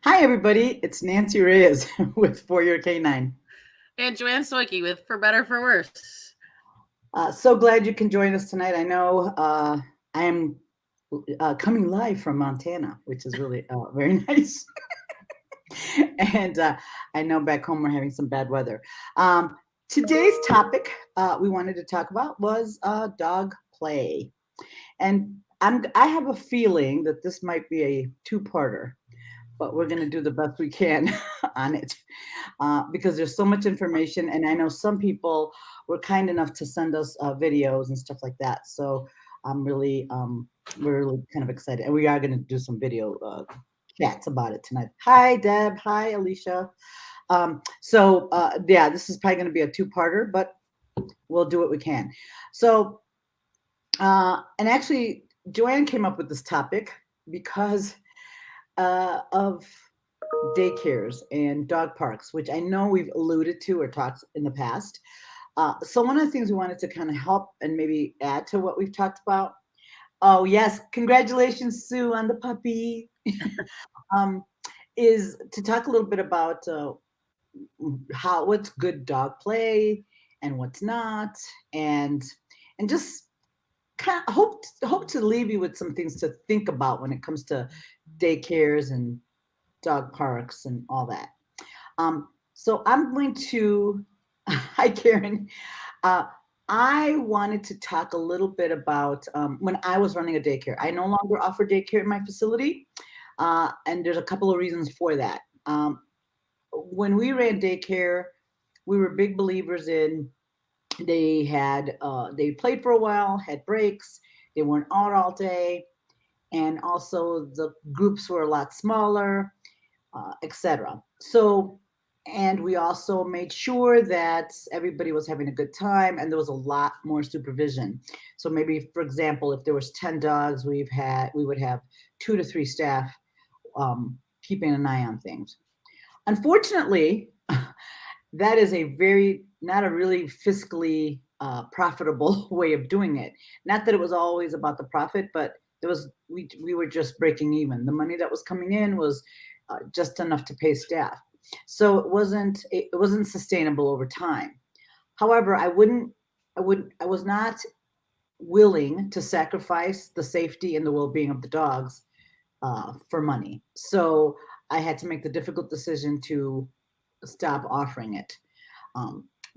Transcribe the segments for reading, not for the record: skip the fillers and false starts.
Hi, everybody. It's Nancy Reyes with For Your K9. And Joanne Soike with For Better For Worse. So glad you can join us tonight. I know I am coming live from Montana, which is really very nice. and I know back home we're having some bad weather. Today's topic we wanted to talk about was dog play. And I have a feeling that this might be a two-parter, but we're going to do the best we can on it. Because there's so much information, and I know some people were kind enough to send us videos and stuff like that. So I'm really, we're really kind of excited, and we are going to do some video chats about it tonight. Hi, Deb. Hi, Alicia. Yeah, this is probably going to be a two-parter, but we'll do what we can. So, and actually, Joanne came up with this topic because of daycares and dog parks, which I know we've alluded to or talked in the past. So one of the things we wanted to kind of help and maybe add to what we've talked about. Oh yes, congratulations, Sue, on the puppy. um, is to talk a little bit about what's good dog play and what's not, and just kind of hope to leave you with some things to think about when it comes to daycares and dog parks and all that. So I'm going to, hi Karen. Uh, I wanted to talk a little bit about when I was running a daycare. I no longer offer daycare in my facility, and there's a couple of reasons for that. When we ran daycare, we were big believers in they played for a while, had breaks, they weren't out all day, and also the groups were a lot smaller, etc. So, and we also made sure that everybody was having a good time, and there was a lot more supervision. So maybe, for example, if there was 10 dogs, we would have 2 to 3 staff keeping an eye on things. Unfortunately, that is a not a really fiscally profitable way of doing it. Not that it was always about the profit, but we were just breaking even. The money that was coming in was just enough to pay staff, so it wasn't sustainable over time. However, I was not willing to sacrifice the safety and the well-being of the dogs for money. So I had to make the difficult decision to stop offering it.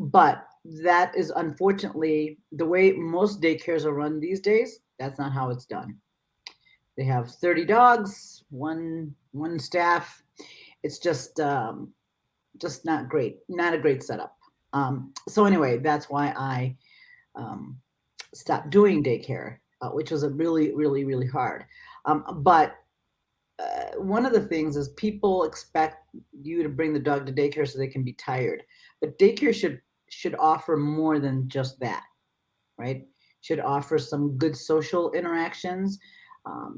But that is unfortunately the way most daycares are run these days. That's not how it's done. They have 30 dogs, one staff. It's just not great, not a great setup. So anyway, that's why I um, stopped doing daycare, which was a really hard. But one of the things is people expect you to bring the dog to daycare so they can be tired, but daycare should offer more than just that, right? Should offer some good social interactions,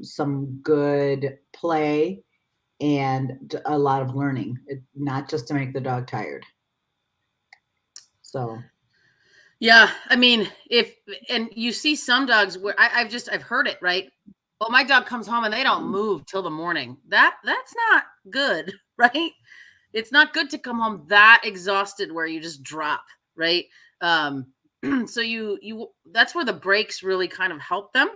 some good play, and a lot of learning, not just to make the dog tired. So, Yeah, I mean, if and you see some dogs where I've heard it, right? Well, my dog comes home and they don't move till the morning. That's not good, right? It's not good to come home that exhausted where you just drop, right? Um, so you that's where the breaks really kind of help them.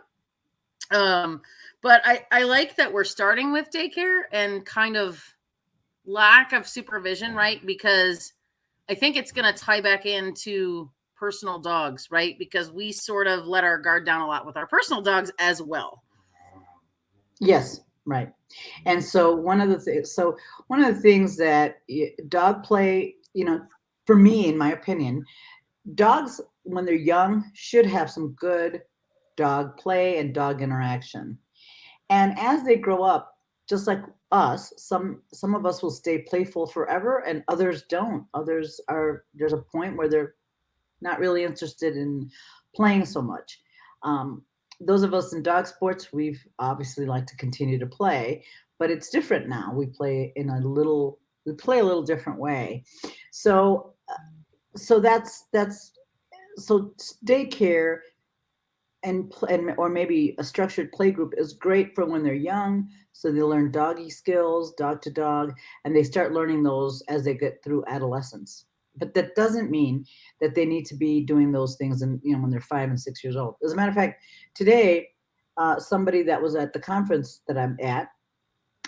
Um, but I like that we're starting with daycare and kind of lack of supervision, right? Because I think it's going to tie back into personal dogs, right? Because we sort of let our guard down a lot with our personal dogs as well. yes, right. And so one of the things that dog play, for me, in my opinion, dogs when they're young should have some good dog play and dog interaction. And as they grow up, just like us, some of us will stay playful forever and others don't. Others are there's a point where they're not really interested in playing so much. Um, those of us in dog sports, we've obviously like to continue to play, but it's different now. We play a little different way. So so daycare and or maybe a structured play group is great for when they're young, so they learn doggy skills, dog to dog, and they start learning those as they get through adolescence. But that doesn't mean that they need to be doing those things, and when they're 5 and 6 years old. As a matter of fact, today, somebody that was at the conference that I'm at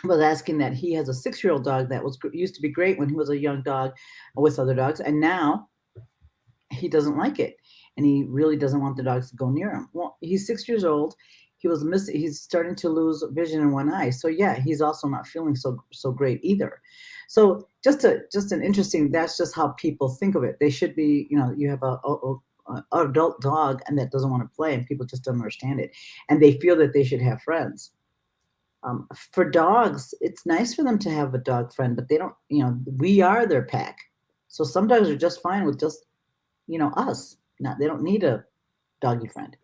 was asking that he has a 6-year-old dog that was used to be great when he was a young dog with other dogs, and now he doesn't like it, and he really doesn't want the dogs to go near him. Well, he's 6 years old. He's starting to lose vision in one eye, so yeah, he's also not feeling so great either. So just an interesting, that's just how people think of it. They should be, you have a adult dog and that doesn't want to play, and people just don't understand it, and they feel that they should have friends. For dogs, it's nice for them to have a dog friend, but they don't, we are their pack. So some dogs are just fine with just, us. Not, they don't need a doggy friend.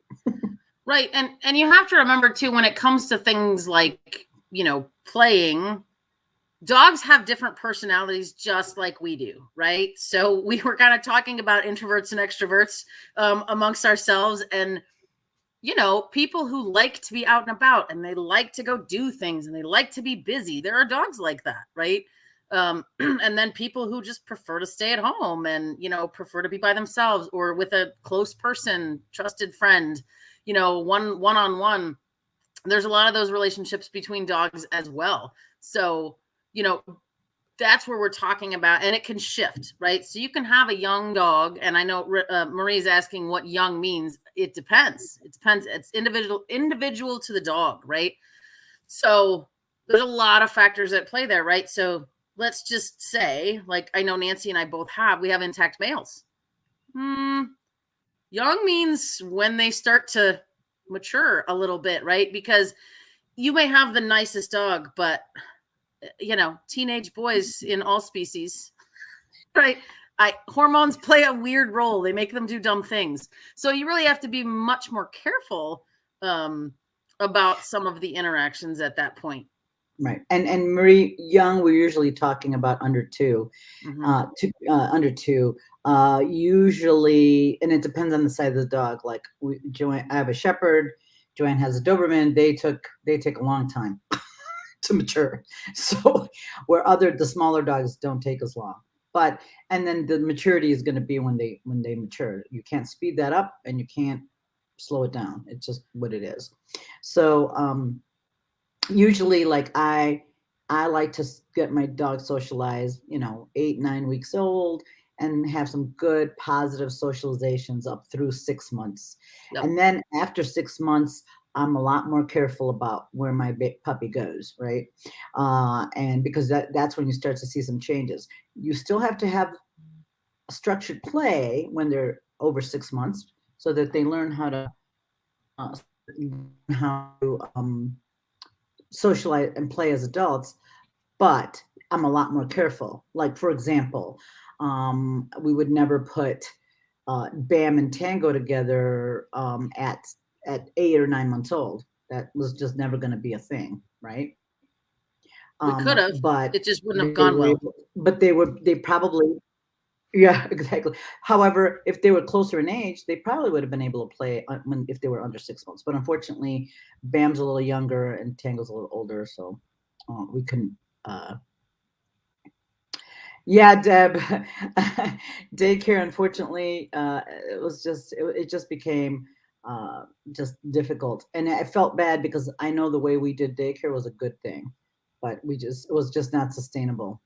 Right. And you have to remember too, when it comes to things like, playing, dogs have different personalities just like we do, right? So we were kind of talking about introverts and extroverts amongst ourselves, and people who like to be out and about and they like to go do things and they like to be busy. There are dogs like that, right? And then people who just prefer to stay at home and, prefer to be by themselves or with a close person, trusted friend, one-on-one. There's a lot of those relationships between dogs as well. So, that's where we're talking about, and it can shift, right? So you can have a young dog, and I know Marie's asking what young means. It depends. It depends. It's individual to the dog, right? So there's a lot of factors at play there, right? So let's just say, like I know Nancy and I both we have intact males. Young means when they start to mature a little bit, right? Because you may have the nicest dog, but teenage boys in all species, right? Hormones play a weird role. They make them do dumb things. So you really have to be much more careful about some of the interactions at that point. Right. And Marie, young, we're usually talking about under 2, under 2. Usually, and it depends on the size of the dog. Like I have a Shepherd. Joanne has a Doberman. They take a long time to mature. So where the smaller dogs don't take as long. And then the maturity is going to be when they mature. You can't speed that up and you can't slow it down. It's just what it is. So usually, like I like to get my dog socialized, 8, 9 weeks old, and have some good positive socializations up through 6 months. Yep. And then after 6 months, I'm a lot more careful about where my puppy goes, right? And because that's when you start to see some changes. You still have to have structured play when they're over 6 months, so that they learn how to socialize and play as adults. But I'm a lot more careful. Like, for example, we would never put Bam and Tango together at 8 or 9 months old. That was just never going to be a thing, right? We could have. But It just wouldn't have gone well. they probably, yeah, exactly. However, if they were closer in age, they probably would have been able to play if they were under 6 months. But unfortunately, Bam's a little younger and Tango's a little older, so we couldn't. Yeah, Deb, daycare. Unfortunately, it just became just difficult, and I felt bad because I know the way we did daycare was a good thing, but it was just not sustainable.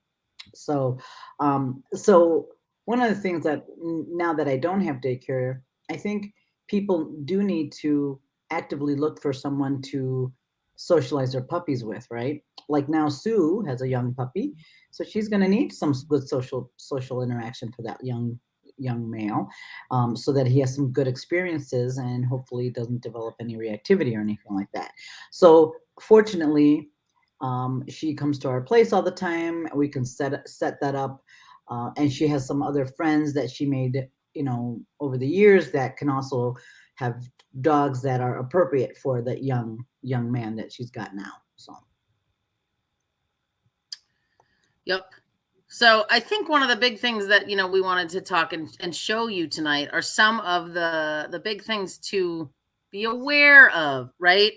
So one of the things that now that I don't have daycare, I think people do need to actively look for someone to socialize their puppies with, right? Like now Sue has a young puppy, so she's going to need some good social interaction for that young male, so that he has some good experiences and hopefully doesn't develop any reactivity or anything like that. So fortunately, she comes to our place all the time. We can set that up, and she has some other friends that she made, over the years that can also have dogs that are appropriate for the young man that she's got now. So. Yep. So I think one of the big things that we wanted to talk and show you tonight are some of the big things to be aware of, right?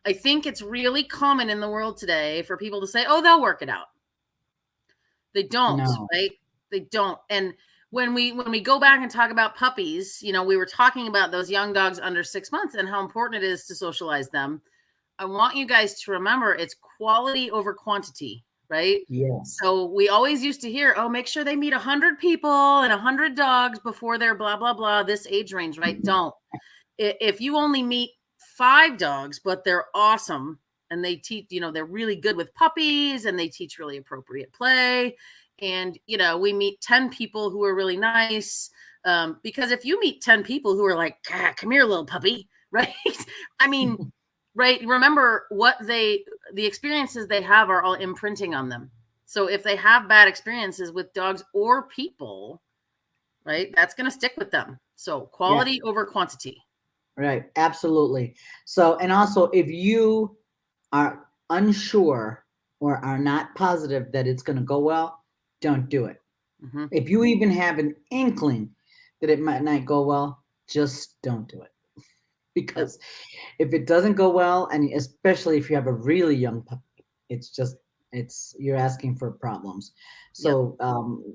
I think it's really common in the world today for people to say, oh, they'll work it out. They don't, No. right? They don't. And when we go back and talk about puppies, we were talking about those young dogs under 6 months and how important it is to socialize them. I want you guys to remember it's quality over quantity, right? Yes. So we always used to hear, oh, make sure they meet 100 people and 100 dogs before they're blah, blah, blah, this age range, right? Don't. If you only meet 5 dogs, but they're awesome and they teach, they're really good with puppies and they teach really appropriate play. And, we meet 10 people who are really nice. Because if you meet 10 people who are like, come here, little puppy, right? I mean, right. Remember the experiences they have are all imprinting on them. So if they have bad experiences with dogs or people, right, that's going to stick with them. So Yeah. quality over quantity. Right. Absolutely. So, and also, if you are unsure or are not positive that it's going to go well, don't do it. Mm-hmm. If you even have an inkling that it might not go well, just don't do it. Because if it doesn't go well, and especially if you have a really young puppy, you're asking for problems. So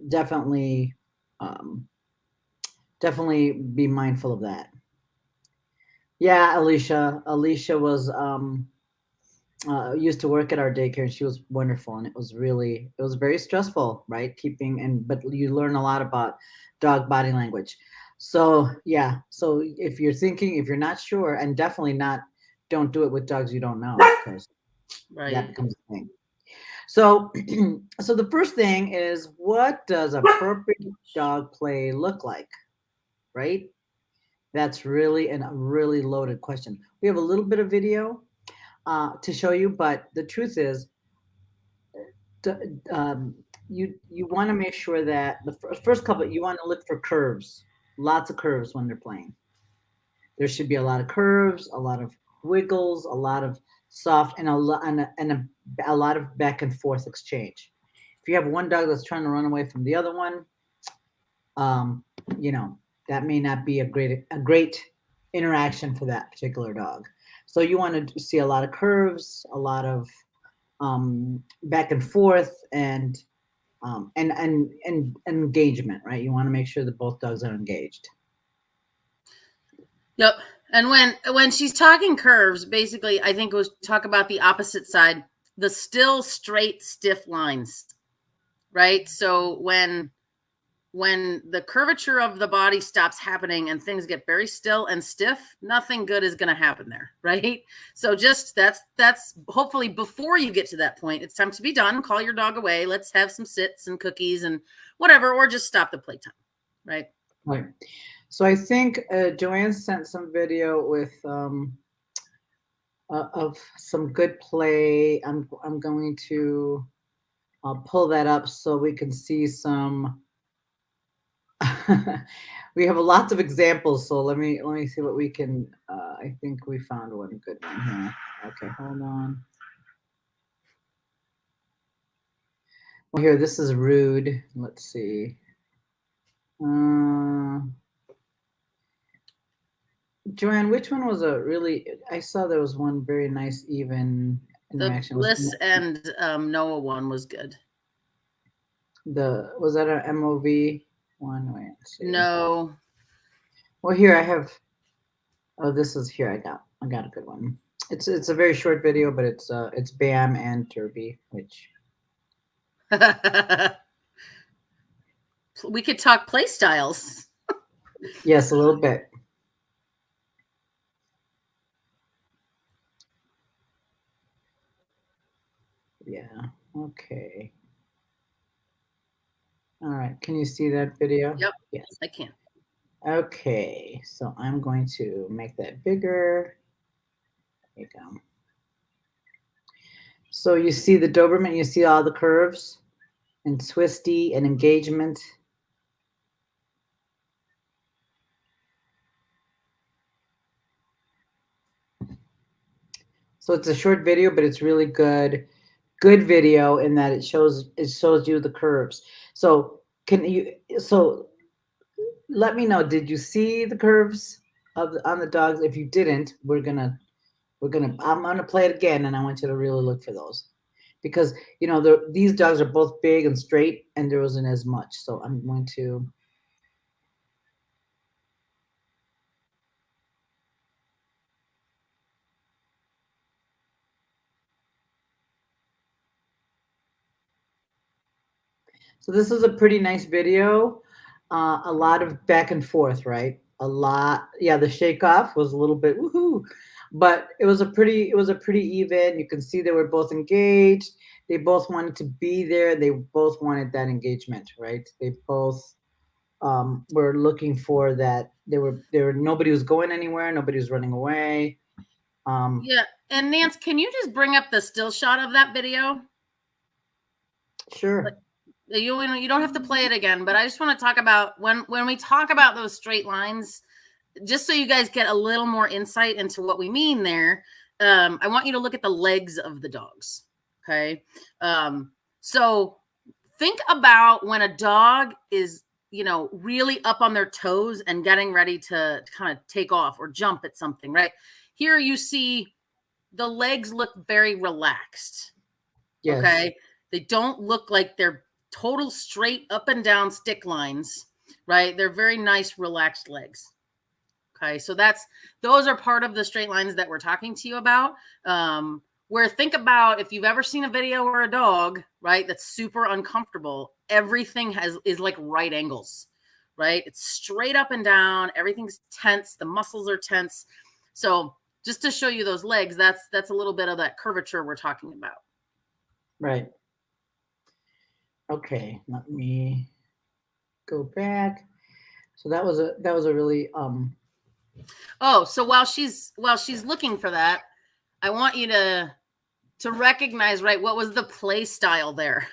definitely, um, definitely be mindful of that. Yeah, Alicia was used to work at our daycare, and she was wonderful, and it was very stressful, right? But you learn a lot about dog body language. So yeah, so if you're not sure, and definitely not, don't do it with dogs you don't know, because that Right. becomes a thing. So so the first thing is, what does appropriate dog play look like, right? That's really a really loaded question. We have a little bit of video to show you, but the truth is, d- um, you want to make sure that the first couple, you want to look for curves, lots of curves when they're playing. There should be a lot of curves, a lot of wiggles, a lot of soft, and a lot of back and forth exchange. If you have one dog that's trying to run away from the other one, um, you know that may not be a great interaction for that particular dog. So you want to see a lot of curves, a lot of back and forth, and engagement, right? You want to make sure that both dogs are engaged. Yep. And when she's talking curves, basically, I think it was talk about the opposite side, the still straight stiff lines, right? So when the curvature of the body stops happening and things get very still and stiff, nothing good is going to happen there, right? So just that's hopefully before you get to that point, it's time to be done. Call your dog away. Let's have some sits and cookies and whatever, or just stop the playtime, right? Right. So I think Joanne sent some video of some good play. I'm going to pull that up so we can see some. We have lots of examples, so let me see what we can. I think we found one good one here. Okay, hold on. Well, here, this is rude. Let's see. Uh, Joanne, which one was a really? I saw there was one very nice, even The interaction. Bliss and Noah one was good. Was that an MOV one? Wait, let's see. No. Well, here I have. Oh, this is here. I got a good one. It's a very short video, but it's Bam and Turby, which We could talk play styles. yes, a little bit. Yeah. Okay. All right. Can you see that video? Yep. Yes. I can. Okay. So I'm going to make that bigger. There you go. So you see the Doberman, you see all the curves and twisty and engagement. So it's a short video, but it's really good video in that it shows you the curves. So let me know, did you see the curves? on the dogs. If you didn't, I'm gonna play it again, and I want you to really look for those because these dogs are both big and straight, and there wasn't as much. So I'm going to. So this is a pretty nice video. A lot of back and forth, right? A lot. Yeah, the shake off was a little bit woohoo, but it was a pretty even. You can see they were both engaged. They both wanted to be there. They both wanted that engagement, right? They both were looking for that. They were nobody was going anywhere. Nobody was running away. Um, Yeah. And Nance, can you just bring up the still shot of that video? sure. You don't have to play it again, but I just want to talk about when we talk about those straight lines, just so you guys get a little more insight into what we mean there. I want you to look at the legs of the dogs. Okay. So think about when a dog is, really up on their toes and getting ready to kind of take off or jump at something, right? Here you see the legs look very relaxed. Yes. Okay. They don't look like they're total straight up and down stick lines, right? They're very nice, relaxed legs. Okay. So those are part of the straight lines that we're talking to you about. Where think about if you've ever seen a video where a dog, right, that's super uncomfortable, everything is like right angles, right? It's straight up and down. Everything's tense. The muscles are tense. So just to show you those legs, that's a little bit of that curvature we're talking about. Right. Okay. Let me go back. So that was a really Oh, so while she's looking for that, I want you to recognize, right, what was the play style there,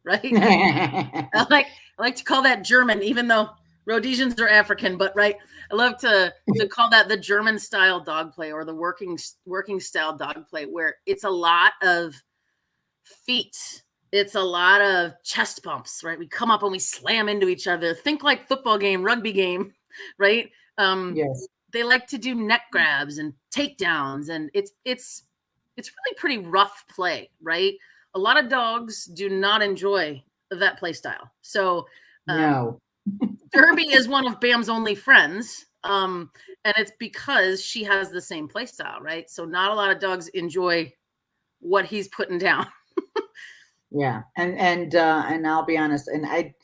right? I like to call that German, even though Rhodesians are African, but right, I love to call that the German style dog play or the working style dog play, where it's a lot of feet. It's a lot of chest bumps, right? We come up and we slam into each other. Think like football game, rugby game, right? yes. They like to do neck grabs and takedowns, and it's really pretty rough play, right? A lot of dogs do not enjoy that play style. So No. Derby is one of Bam's only friends. And it's because she has the same play style, right? So not a lot of dogs enjoy what he's putting down. Yeah. And I'll be honest, and I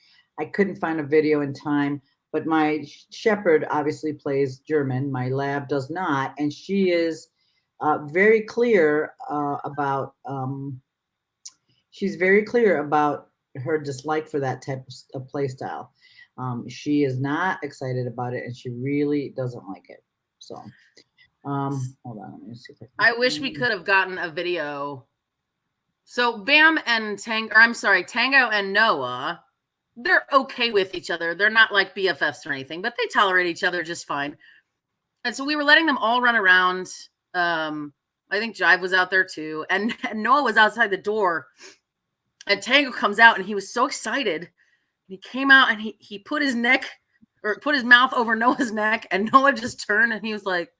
couldn't find a video in time, but my shepherd obviously plays German. My lab does not, and she is very clear about she's very clear about her dislike for that type of play style. She is not excited about it, and she really doesn't like it. So, hold on, let me see if I I wish we could have gotten a video. So Bam and Tango and Noah, they're okay with each other. They're not like BFFs or anything, but they tolerate each other just fine. And so we were letting them all run around. I think Jive was out there too, and Noah was outside the door. And Tango comes out, and he was so excited. He came out, and he put his mouth over Noah's neck, and Noah just turned, and he was like,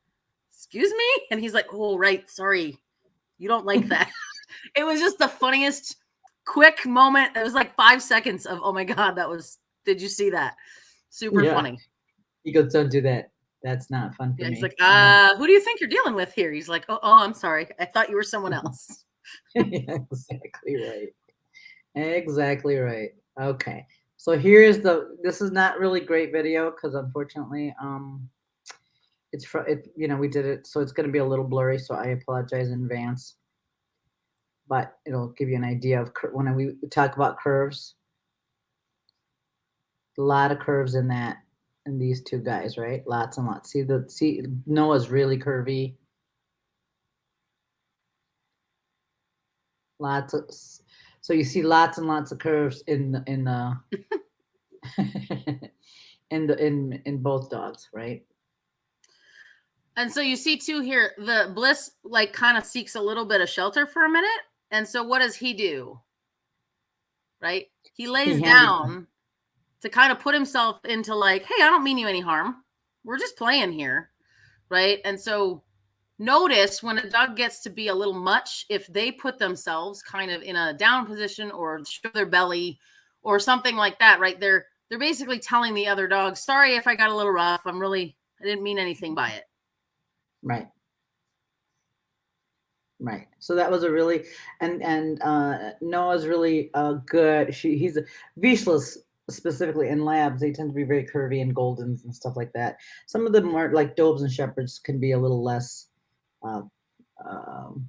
"Excuse me?" And he's like, "Oh, right, sorry, you don't like that." It was just the funniest, quick moment. It was like 5 seconds of, "Oh my god, did you see that?" Super yeah. funny. He goes, don't do that. That's not fun for Yeah, he's me. like, who do you think you're dealing with here? He's like, oh, I'm sorry. I thought you were someone else. Yeah, exactly right. Exactly right. Okay. So here's this is not really great video because unfortunately, we did it, so it's going to be a little blurry. So I apologize in advance, but it'll give you an idea of when we talk about curves. A lot of curves in these two guys, right? Lots and lots. See Noah's really curvy. Lots of so you see lots and lots of curves in the in both dogs, right? And so you see too here, the Bliss like kind of seeks a little bit of shelter for a minute. And so what does he do? Right? He lays He handed down to kind of put himself into like, hey, I don't mean you any harm. We're just playing here. right? And so notice when a dog gets to be a little much, if they put themselves kind of in a down position or show their belly or something like that, right? They're basically telling the other dog, sorry if I got a little rough. I didn't mean anything by it. Right. Right. So that was a really, and Noah's really good. He's a Vizslas specifically in labs. They tend to be very curvy and goldens and stuff like that. Some of them are like Dobes and Shepherds can be a little less uh, um,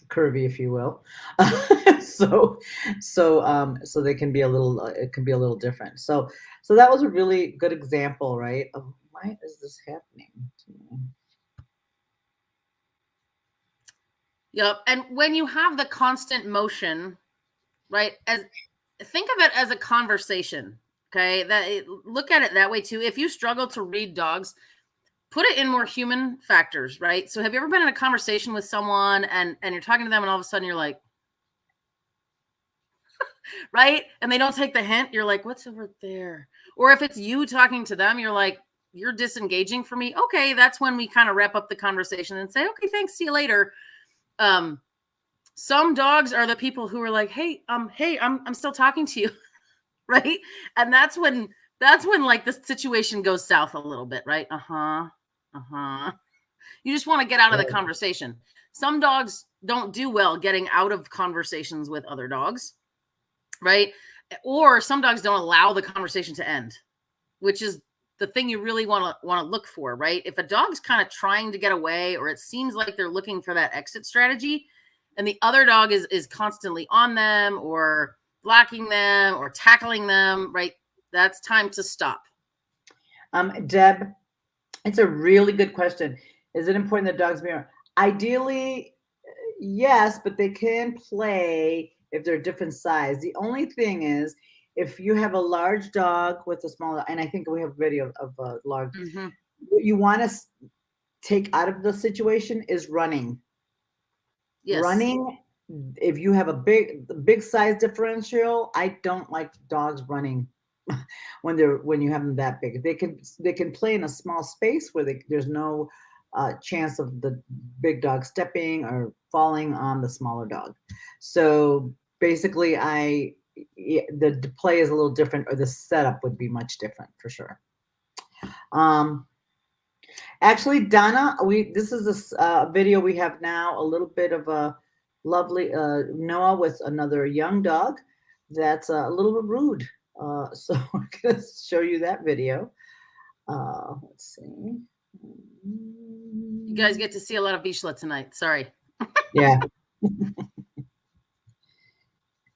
curvy, if you will. So they can be a little. It can be a little different. So that was a really good example, right? Of why is this happening to me? Yep. And when you have the constant motion, right? Think of it as a conversation. Okay. Look at it that way too. If you struggle to read dogs, put it in more human factors, right? So have you ever been in a conversation with someone and you're talking to them and all of a sudden you're like, right? And they don't take the hint. You're like, what's over there? Or if it's you talking to them, you're like, you're disengaging from me. Okay. That's when we kind of wrap up the conversation and say, okay, thanks. See you later. Some dogs are the people who are like, hey, I'm still talking to you. Right. And that's when like the situation goes south a little bit, right? You just want to get out of the conversation. Some dogs don't do well getting out of conversations with other dogs, right? Or some dogs don't allow the conversation to end, which is the thing you really want to look for, right? If a dog's kind of trying to get away, or it seems like they're looking for that exit strategy, and the other dog is constantly on them or blocking them or tackling them, right? That's time to stop. Deb, it's a really good question. Is it important that dogs be around? Ideally, yes, but they can play if they're different size. The only thing is, if you have a large dog with a small, and I think we have a video of a large, what you want to take out of the situation is running. Yes. Running, if you have a big size differential, I don't like dogs running when you have them that big. They can play in a small space where there's no chance of the big dog stepping or falling on the smaller dog. So basically, the play is a little different, or the setup would be much different for sure. Actually, Donna, this is a video we have now, a little bit of a lovely Noah with another young dog that's a little bit rude. So we're going to show you that video. Let's see. You guys get to see a lot of Vizsla tonight. Sorry. Yeah.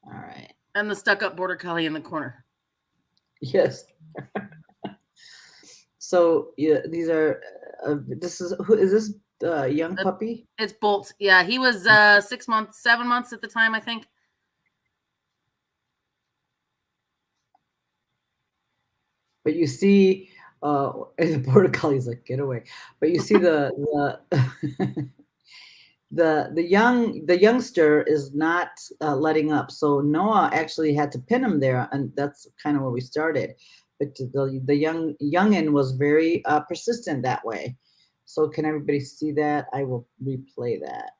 All right. And the stuck-up border collie in the corner. Yes. So yeah, these are. This is who is this young puppy? It's Bolt. Yeah, he was 7 months at the time, I think. But you see, and the border collie's like, get away. But you see the the youngster is not letting up. So Noah actually had to pin him there, and that's kind of where we started. But the youngin was very persistent that way. So can everybody see that? I will replay that.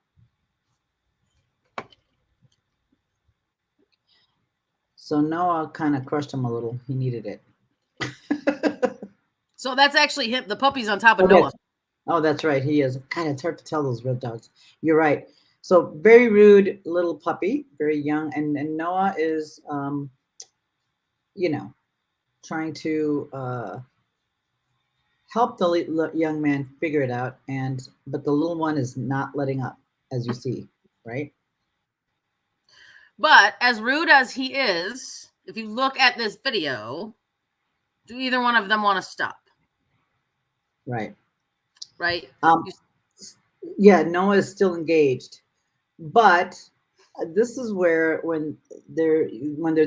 So Noah kind of crushed him a little. He needed it. So that's actually him. The puppy's on top of Noah. Oh, that's right. He is. God, it's hard to tell those red dogs. You're right. So very rude little puppy, very young, and Noah is, trying to help the young man figure it out, but the little one is not letting up, as you see, right? But as rude as he is, if you look at this video, do either one of them want to stop? Right. Right. Yeah, Noah is still engaged, but this is where when they're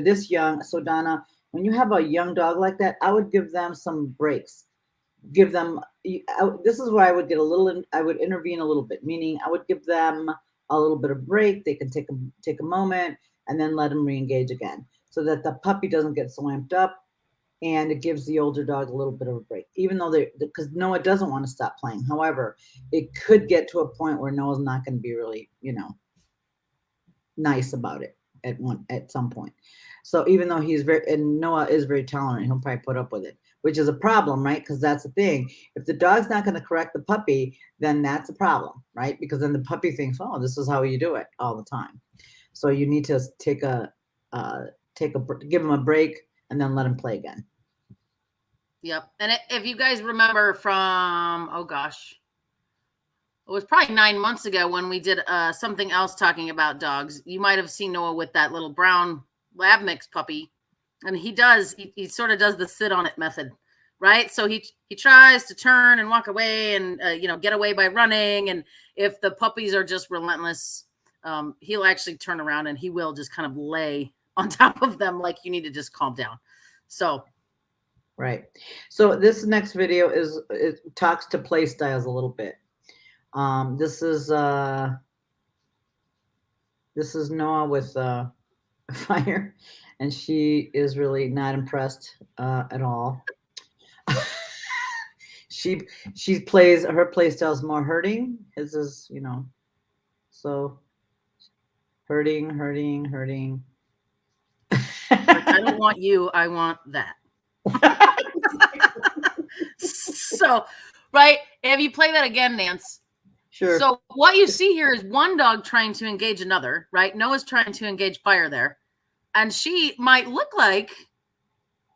this young. So Donna, when you have a young dog like that, I would give them some breaks. Give them. This is where I would get a little. I would intervene a little bit, meaning I would give them a little bit of break. They can take a moment and then let them re-engage again, so that the puppy doesn't get so amped up. and it gives the older dog a little bit of a break, even though because Noah doesn't want to stop playing. However, it could get to a point where Noah's not going to be really, nice about it at some point. So even though and Noah is very tolerant, he'll probably put up with it, which is a problem, right? Because that's the thing. If the dog's not going to correct the puppy, then that's a problem, right? Because then the puppy thinks, oh, this is how you do it all the time. So you need to give him a break and then let him play again. Yep. And if you guys remember from, oh gosh, it was probably 9 months ago when we did something else talking about dogs. You might have seen Noah with that little brown lab mix puppy. And he sort of does the sit on it method, right? So he tries to turn and walk away and, get away by running. And if the puppies are just relentless, he'll actually turn around and he will just kind of lay on top of them like you need to just calm down. So. Right. So this next video it talks to play styles a little bit. This is Noah with Fire, and she is really not impressed at all. she plays, her play style is more hurting. His is, so hurting. I don't want you, I want that. So, right? If you play that again, Nance. Sure. So what you see here is one dog trying to engage another, right? Noah's trying to engage Fire there. And she might look like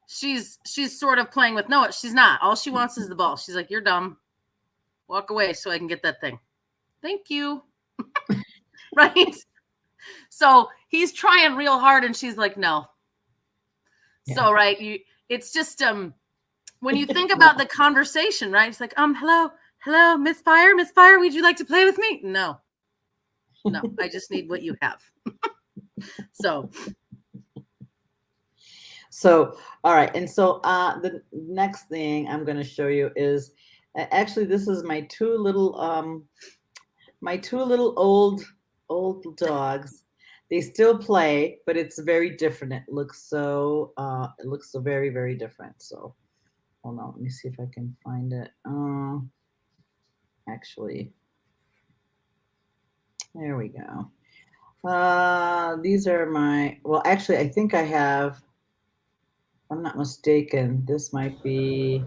she's sort of playing with Noah. She's not. All she wants is the ball. She's like, you're dumb. Walk away so I can get that thing. Thank you. Right? So he's trying real hard and she's like, no. Yeah. So, right, it's just when you think about the conversation, right? It's like, hello, Miss Fire, would you like to play with me? No, I just need what you have. So, all right. And so the next thing I'm going to show you is, actually, this is my two little old dogs. They still play, but it's very different. It looks so very, very different. So hold on, let me see if I can find it. Actually, there we go. These are actually, I think I have, if I'm not mistaken, this might be,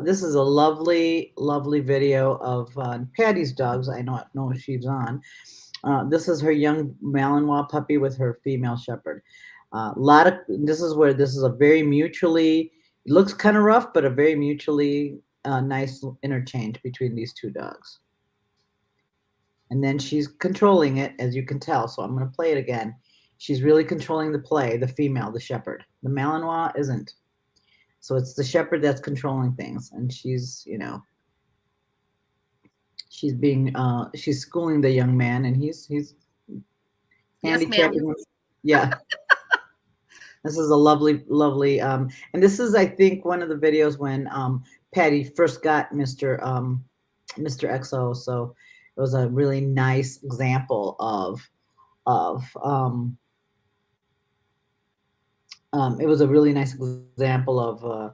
this is a lovely, lovely video of Patty's dogs. I know she's on. This is her young Malinois puppy with her female shepherd. This is a very mutually, it looks kind of rough, but a very mutually nice interchange between these two dogs. And then she's controlling it, as you can tell. So I'm going to play it again. She's really controlling the play, the female, the shepherd. The Malinois isn't. So it's the shepherd that's controlling things. And she's, she's schooling the young man, and he's handicapping him. Yeah. This is a lovely, lovely, and this is, I think, one of the videos when Patty first got Mr. XO. So it was a really nice example it was a really nice example of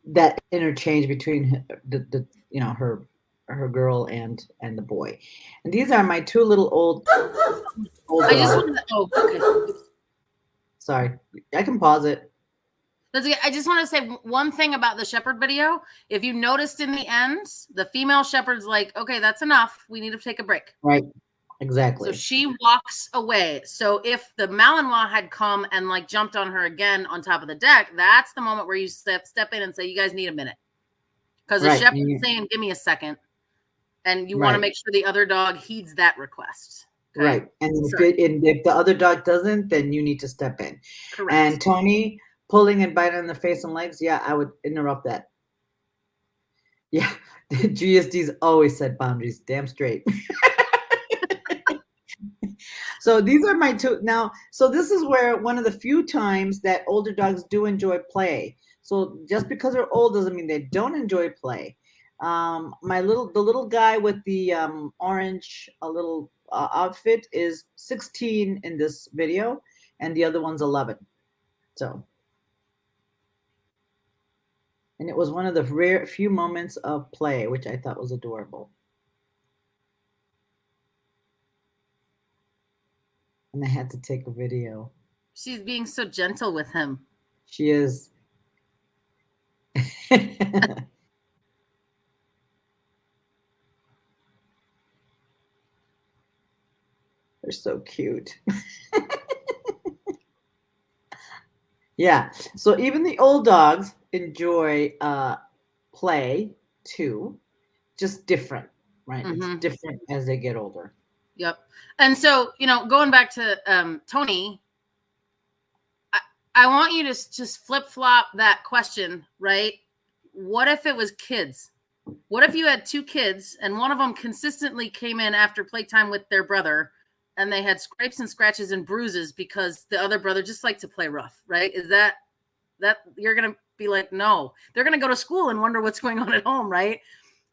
that interchange between her girl and the boy. And these are my two little old I just want to, okay. Sorry, I can pause it. That's okay. I just want to say one thing about the shepherd video. If you noticed in the end, the female shepherd's like, okay, that's enough. We need to take a break. Right. Exactly. So she walks away. So if the Malinois had come and like jumped on her again on top of the deck, that's the moment where you step in and say, you guys need a minute. Because the shepherd's saying, give me a second. And you want to make sure the other dog heeds that request. Okay? Right. And if the other dog doesn't, then you need to step in. Correct. And Tony pulling and biting in the face and legs, yeah, I would interrupt that. Yeah. GSD's always set boundaries. Damn straight. So these are my two. Now, so this is where one of the few times that older dogs do enjoy play. So just because they're old doesn't mean they don't enjoy play. The little guy with the orange outfit is 16 in this video, and the other one's 11. So, and it was one of the rare few moments of play, which I thought was adorable. And I had to take a video. She's being so gentle with him. She is. They're so cute. Yeah. So even the old dogs enjoy play too, just different, right? It's different as they get older. Yep. And so, going back to Tony, I want you to just flip flop that question, right? What if it was kids? What if you had two kids and one of them consistently came in after playtime with their brother and they had scrapes and scratches and bruises because the other brother just liked to play rough, right? Is that you're going to be like, no, they're going to go to school and wonder what's going on at home, right?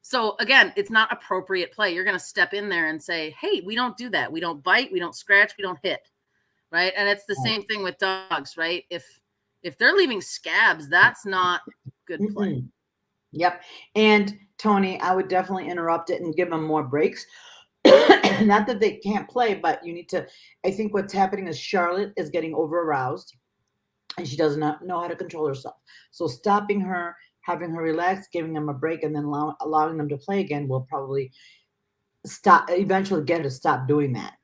So again, it's not appropriate play. You're going to step in there and say, hey, we don't do that. We don't bite. We don't scratch. We don't hit. Right. And it's the same thing with dogs, right? If they're leaving scabs, that's not good play. Mm-mm. Yep. And Tony, I would definitely interrupt it and give them more breaks. Not that they can't play, but you need to. I think what's happening is Charlotte is getting over aroused and she does not know how to control herself. So stopping her, having her relax, giving them a break, and then allowing them to play again will probably eventually get her to stop doing that,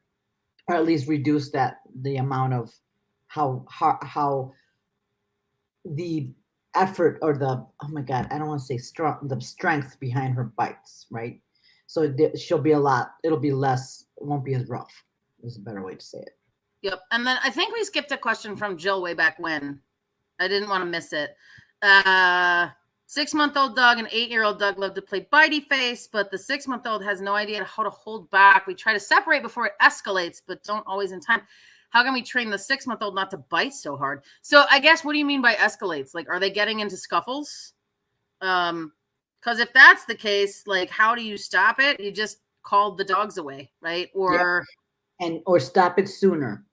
or at least reduce the amount of how the effort or the, oh my god, I don't want to say strong, the strength behind her bites, right? So she'll be it'll be less, it won't be as rough, is a better way to say it. Yep. And then I think we skipped a question from Jill way back when. I didn't want to miss it. 6-month-old dog and 8-year-old dog love to play bitey face, but the 6-month-old has no idea how to hold back. We try to separate before it escalates, but don't always in time. How can we train the 6-month-old not to bite so hard? So I guess, what do you mean by escalates? Like, are they getting into scuffles? Because if that's the case, like, how do you stop it? You just called the dogs away, right? Or or stop it sooner.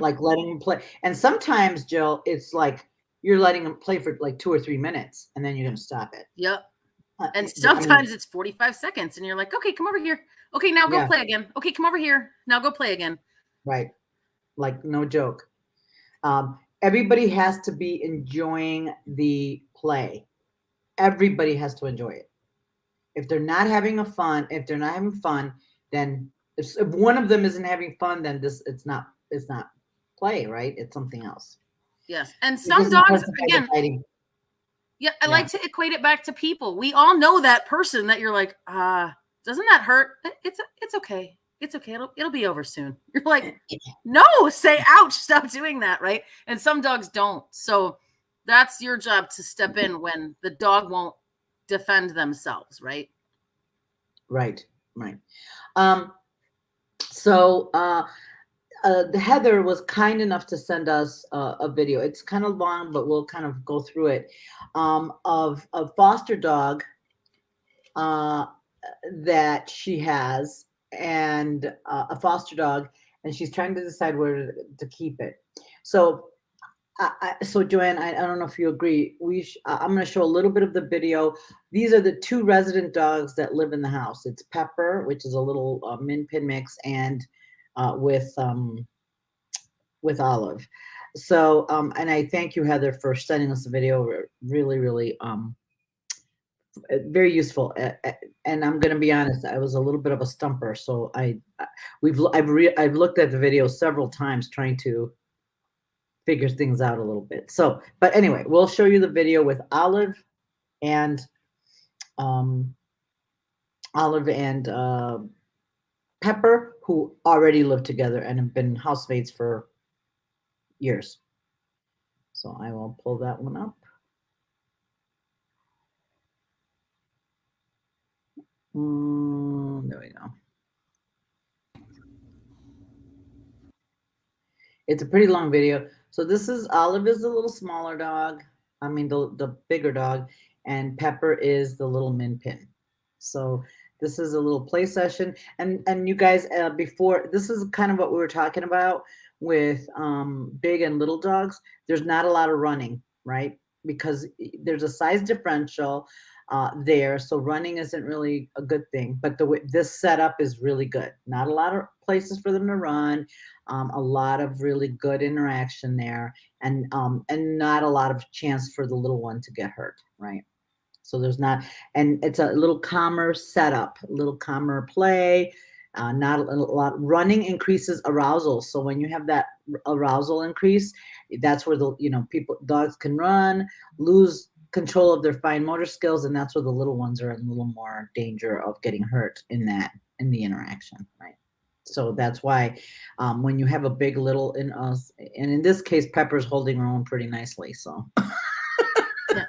Like letting them play. And sometimes, Jill, it's like you're letting them play for like 2 or 3 minutes, and then you're going to stop it. Yep. And sometimes it's 45 seconds, and you're like, okay, come over here. Okay, now go play again. Okay, come over here. Now go play again. Right. Like, no joke. Everybody has to be enjoying the play. Everybody has to enjoy it. If they're not having fun, then if one of them isn't having fun, then it's not play, right? It's something else. Yes. And some dogs, again, I like to equate it back to people. We all know that person that you're like, doesn't that hurt? It's okay. It's okay. It'll be over soon. You're like, no, say ouch, stop doing that, right? And some dogs don't. So that's your job to step in when the dog won't defend themselves, right? Right. So the Heather was kind enough to send us a video. It's kind of long, but we'll kind of go through it, of a foster dog that she has, and a foster dog, and she's trying to decide where to keep it. So so Joanne, I don't know if you agree. I'm going to show a little bit of the video. These are the 2 resident dogs that live in the house. It's Pepper, which is a little Min Pin mix, and with Olive. So and I thank you, Heather, for sending us a video. Really, really very useful. And I'm going to be honest, I was a little bit of a stumper. So I've looked at the video several times trying to figure things out a little bit. So, but anyway, we'll show you the video with Olive and Pepper, who already live together and have been housemates for years. So I will pull that one up. There we go. It's a pretty long video. So this is Olive is the little smaller dog. The bigger dog, and Pepper is the little Min Pin. So This is a little play session, and you guys, before this is kind of what we were talking about with big and little dogs. There's not a lot of running, right? Because there's a size differential there, so running isn't really a good thing. But this setup is really good. Not a lot of places for them to run, a lot of really good interaction there, and not a lot of chance for the little one to get hurt, right? So there's not, and it's a little calmer setup, a little calmer play. Not a lot. Running increases arousal. So when you have that arousal increase, that's where the people dogs can run, lose control of their fine motor skills, and that's where the little ones are in a little more danger of getting hurt in the interaction, right? So that's why when you have a big little in us, and in this case, Pepper's holding her own pretty nicely. So Yeah.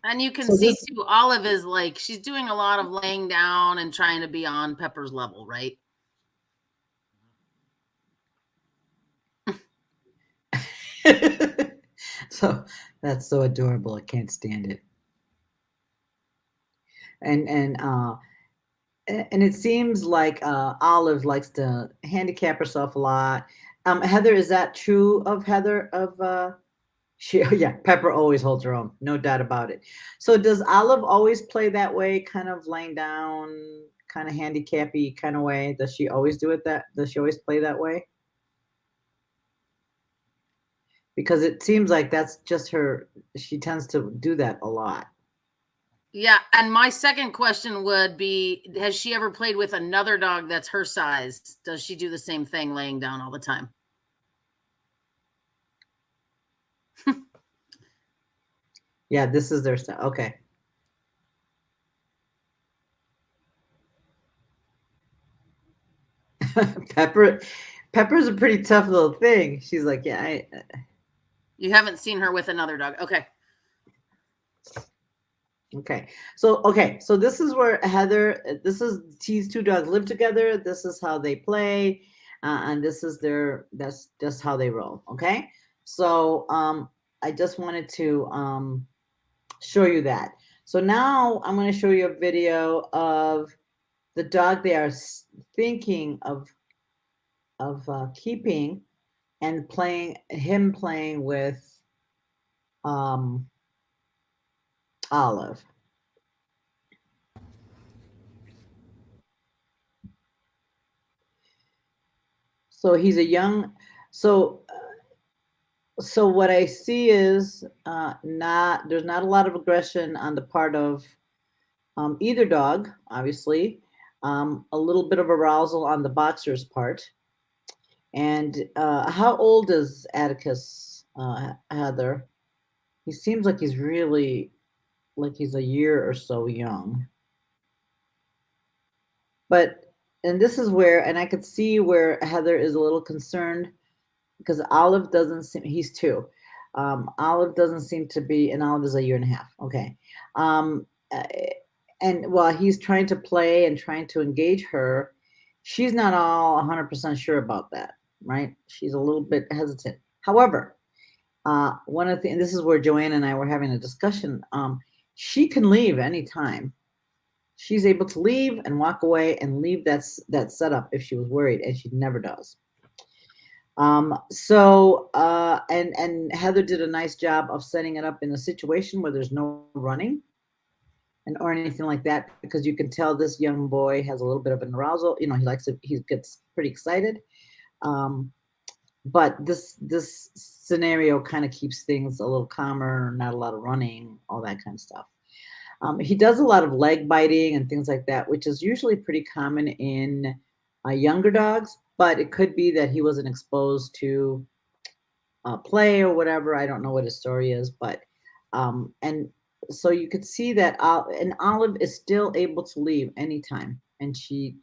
And you can so see this too, Olive is like she's doing a lot of laying down and trying to be on Pepper's level, right? so that's so adorable. I can't stand it. And and it seems like Olive likes to handicap herself a lot. Heather, is that true of Heather? Of she, yeah, Pepper always holds her own, no doubt about it. So does Olive always play that way, kind of laying down, kind of handicappy kind of way? Does she always do it that? Does she always play that way? Because it seems like that's just her. She tends to do that a lot. Yeah, and my second question would be, has she ever played with another dog that's her size? Does she do the same thing, laying down all the time? Yeah, this is their style. Okay. Pepper Pepper's a pretty tough little thing. She's like, yeah, You haven't seen her with another dog. Okay. okay. So this is where Heather, this is these two dogs live together. This is how they play, and this is that's just how they roll. Okay. So I just wanted to show you that. So now I'm going to show you a video of the dog they are thinking of keeping, and playing with um, Olive. So he's a young. So so what I see is not there's not a lot of aggression on the part of either dog. Obviously, a little bit of arousal on the boxer's part. And how old is Atticus, Heather? He seems like he's really like he's a year or so young. But and this is where, and I could see where Heather is a little concerned because Olive doesn't seem, he's two. Olive doesn't seem to be, and Olive is a year and a half. Okay. Um, uh, and while he's trying to play and trying to engage her, she's not all 100% sure about that, right? She's a little bit hesitant. However, one of the, and this is where Joanne and I were having a discussion. She can leave anytime. She's able to leave and walk away and leave that setup if she was worried, and she never does. And Heather did a nice job of setting it up in a situation where there's no running and or anything like that, because you can tell this young boy has a little bit of an arousal. He likes it. He gets pretty excited. Um, but this scenario kind of keeps things a little calmer, not a lot of running, all that kind of stuff. He does a lot of leg biting and things like that, which is usually pretty common in younger dogs, but it could be that he wasn't exposed to play or whatever. I don't know what his story is, but and so you could see that and Olive is still able to leave anytime, and she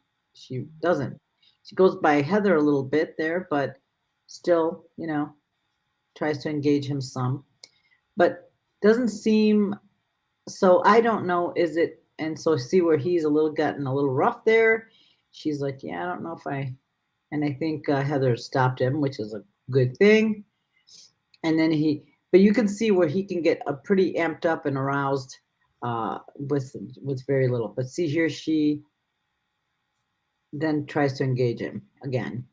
doesn't. She goes by Heather a little bit there, but still, tries to engage him some, but doesn't seem. So I don't know, is it, and so see where he's gotten a little rough there. She's like, yeah, I don't know if and I think Heather stopped him, which is a good thing. And then but you can see where he can get a pretty amped up and aroused with very little. But see here, she then tries to engage him again,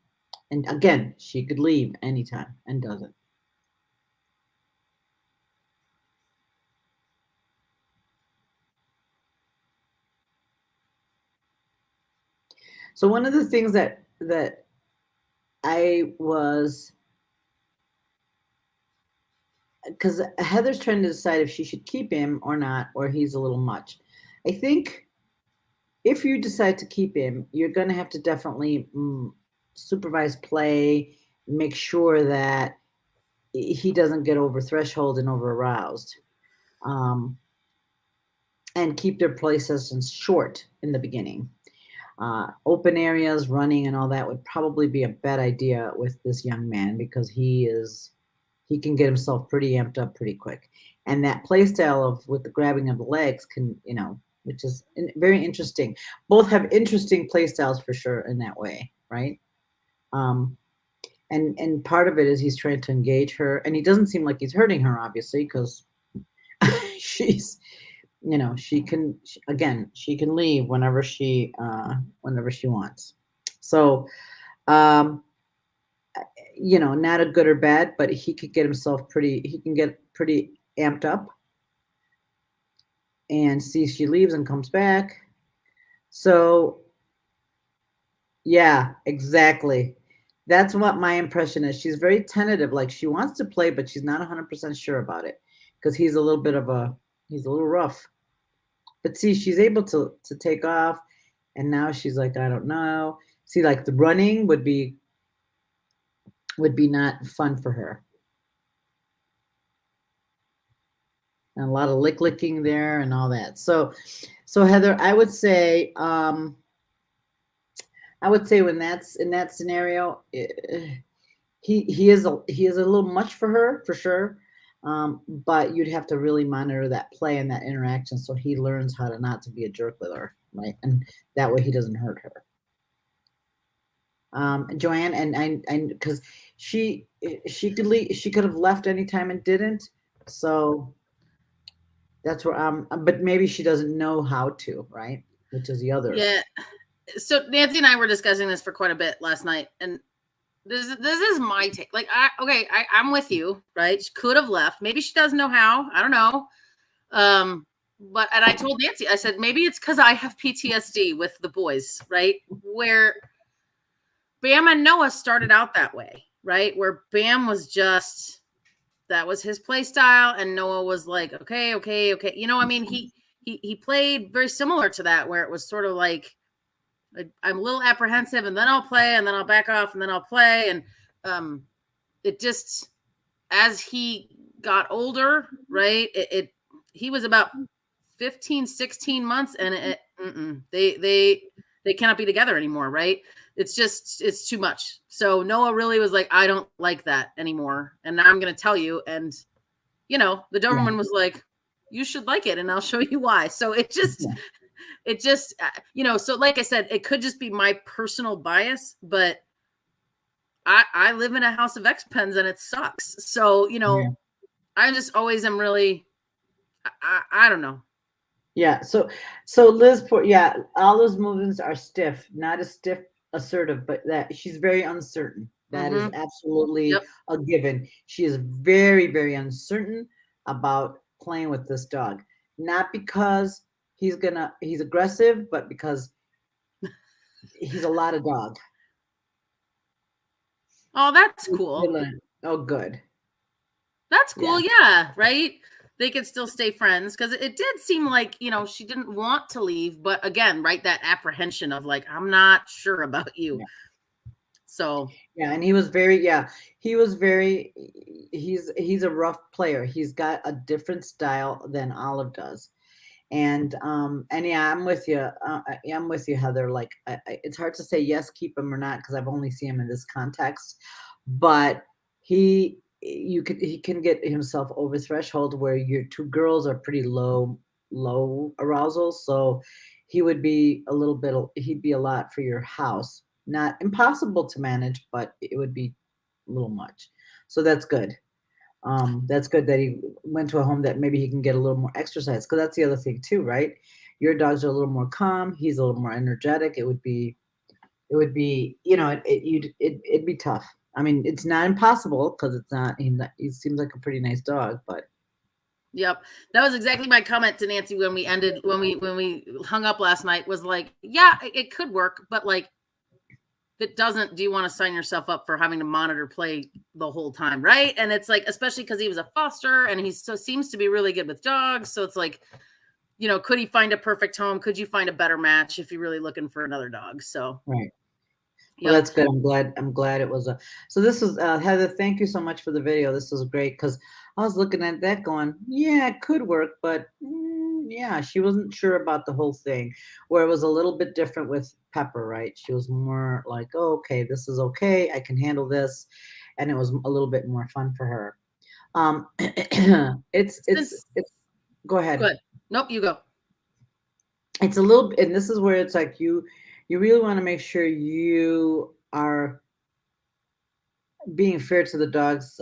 and again she could leave anytime and doesn't. So one of the things that I was, because Heather's trying to decide if she should keep him or not, or he's a little much. I think if you decide to keep him, you're going to have to definitely supervise play, make sure that he doesn't get over threshold and over aroused, um, and keep their play sessions short in the beginning. Open areas, running, and all that would probably be a bad idea with this young man because he can get himself pretty amped up pretty quick. And that play style of with the grabbing of the legs can, which is very interesting. Both have interesting play styles for sure in that way, right? Um, and part of it is he's trying to engage her, and he doesn't seem like he's hurting her, obviously, because she's, again, she can leave whenever she wants. So, um, not a good or bad, but he can get pretty amped up, and see she leaves and comes back. So, yeah, exactly. That's what my impression is. She's very tentative, like she wants to play, but she's not 100% sure about it because he's a little rough. But see, she's able to take off, and now she's like, I don't know. See, like the running would be not fun for her. And a lot of licking there and all that. So Heather, I would say when that's in that scenario, he is a little much for her for sure. But you'd have to really monitor that play and that interaction so he learns how to not to be a jerk with her, right? And that way he doesn't hurt her. Joanne, and because she could have left anytime and didn't. So that's where but maybe she doesn't know how to, right? Which is the other. Yeah. So Nancy and I were discussing this for quite a bit last night, and this is my take. Like, I'm with you, right? She could have left. Maybe she doesn't know how. I don't know. But and I told Nancy, I said maybe it's because I have PTSD with the boys, right? Where Bam and Noah started out that way, right? Where Bam was just that was his play style, and Noah was like, okay, okay, okay. I mean, he played very similar to that, where it was sort of like I'm a little apprehensive, and then I'll play, and then I'll back off, and then I'll play, and it just as he got older, right? He was about 15, 16 months, and they cannot be together anymore, right? It's too much. So Noah really was like, I don't like that anymore, and now I'm going to tell you. And the Doberman was like, you should like it, and I'll show you why. So it just so like I said, it could just be my personal bias, but I live in a house of X-Pens and it sucks. So, I just always am really, I don't know. Yeah. So Liz, all those movements are stiff, not as stiff, assertive, but that she's very uncertain. That is absolutely a given. She is very, very uncertain about playing with this dog. Not because he's aggressive, but because he's a lot of dog. Oh, that's cool. Oh, good. That's cool. Yeah. Right. They could still stay friends because it did seem like, she didn't want to leave. But again, right, that apprehension of like, I'm not sure about you. Yeah. So. Yeah. And he's a rough player. He's got a different style than Olive does. And yeah, I'm with you. I'm with you, Heather. Like, it's hard to say yes, keep him or not, because I've only seen him in this context. But he can get himself over threshold where your two girls are pretty low arousal. So he'd be a lot for your house. Not impossible to manage, but it would be a little much. So that's good. That's good that he went to a home that maybe he can get a little more exercise, because that's the other thing too, right? Your dogs are a little more calm. He's a little more energetic. It would be, it'd be tough. I mean, it's not impossible because it's not. He seems like a pretty nice dog, but Yep. That was exactly my comment to Nancy when we hung up last night, was like, yeah, it could work, but like, if it doesn't, do you want to sign yourself up for having to monitor play the whole time, right? And it's like, especially because he was a foster and he so seems to be really good with dogs. So it's like, could he find a perfect home? Could you find a better match if you're really looking for another dog? So, right. Well, yep. that's good. I'm glad it was a. So this was Heather. Thank you so much for the video. This was great because I was looking at that going, yeah, it could work, but yeah, she wasn't sure about the whole thing. Where it was a little bit different with Pepper, right? She was more like, oh, okay, this is okay. I can handle this, and it was a little bit more fun for her. Since It's. Go ahead. Good. Nope, you go. It's a little, and this is where it's like you really want to make sure you are being fair to the dogs.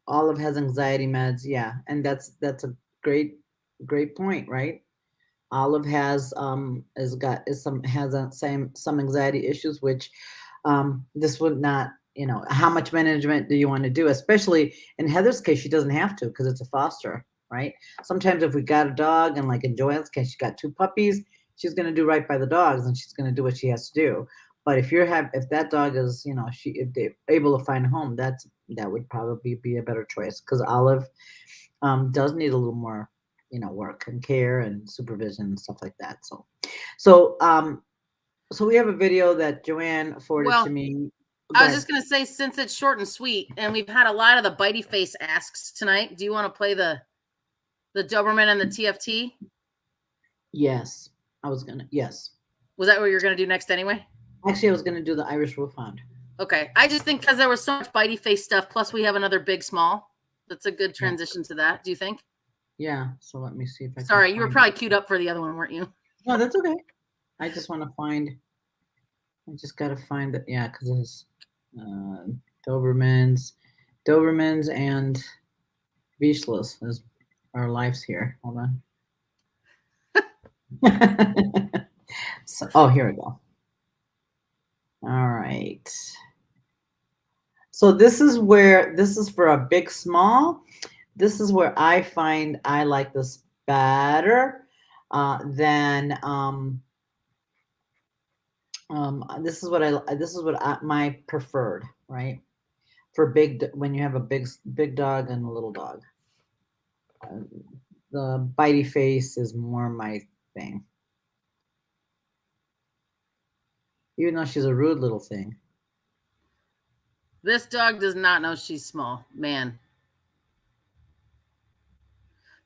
Olive has anxiety meds, yeah, and that's a great point, right? Olive has some anxiety issues, which this would not, how much management do you want to do? Especially in Heather's case, she doesn't have to because it's a foster, right? Sometimes if we got a dog, and like in Joanne's case, she got two puppies, she's going to do right by the dogs and she's going to do what she has to do. But if that dog is, if they're able to find a home, that would probably be a better choice because Olive does need a little more, work and care and supervision and stuff like that. So so we have a video that Joanne forwarded to Well, me. I Go was ahead. just going to say, since it's short and sweet, and we've had a lot of the bitey face asks tonight, do you want to play the Doberman and the TFT? Yes, yes. Was that what you're going to do next anyway? Actually, I was gonna do the Irish Wolfhound. Okay. I just think because there was so much bitey face stuff, plus we have another big small, that's a good Yeah, transition to that. Do you think? yeah. So let me see if I can Sorry, you were find it. probably queued up for the other one, weren't you? No, that's okay. I just want to find. I just gotta find it. Yeah, because there's uh, Dobermans, Dobermans, and Vizslas is our lives here. Hold on. So, oh, here we go. All right. So this is for a big small. This is where I find I like this better than this is what my preferred, right? For when you have a big dog and a little dog. Uh, the bitey face is more my thing. Even though she's a rude little thing. This dog does not know she's small, man.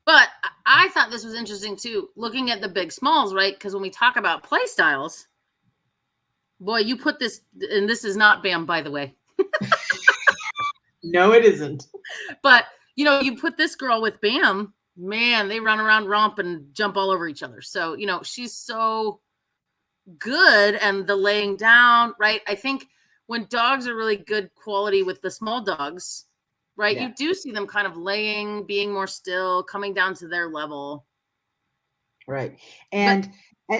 But I thought this was interesting too, looking at the big smalls, right? Because when we talk about play styles, boy, you put this, and this is not Bam, by the way. No, it isn't. But you put this girl with Bam, man, they run around, romp, and jump all over each other. So she's so good, and the laying down, right? I think when dogs are really good quality with the small dogs, right, Yeah. you do see them kind of laying, being more still, coming down to their level. Right. But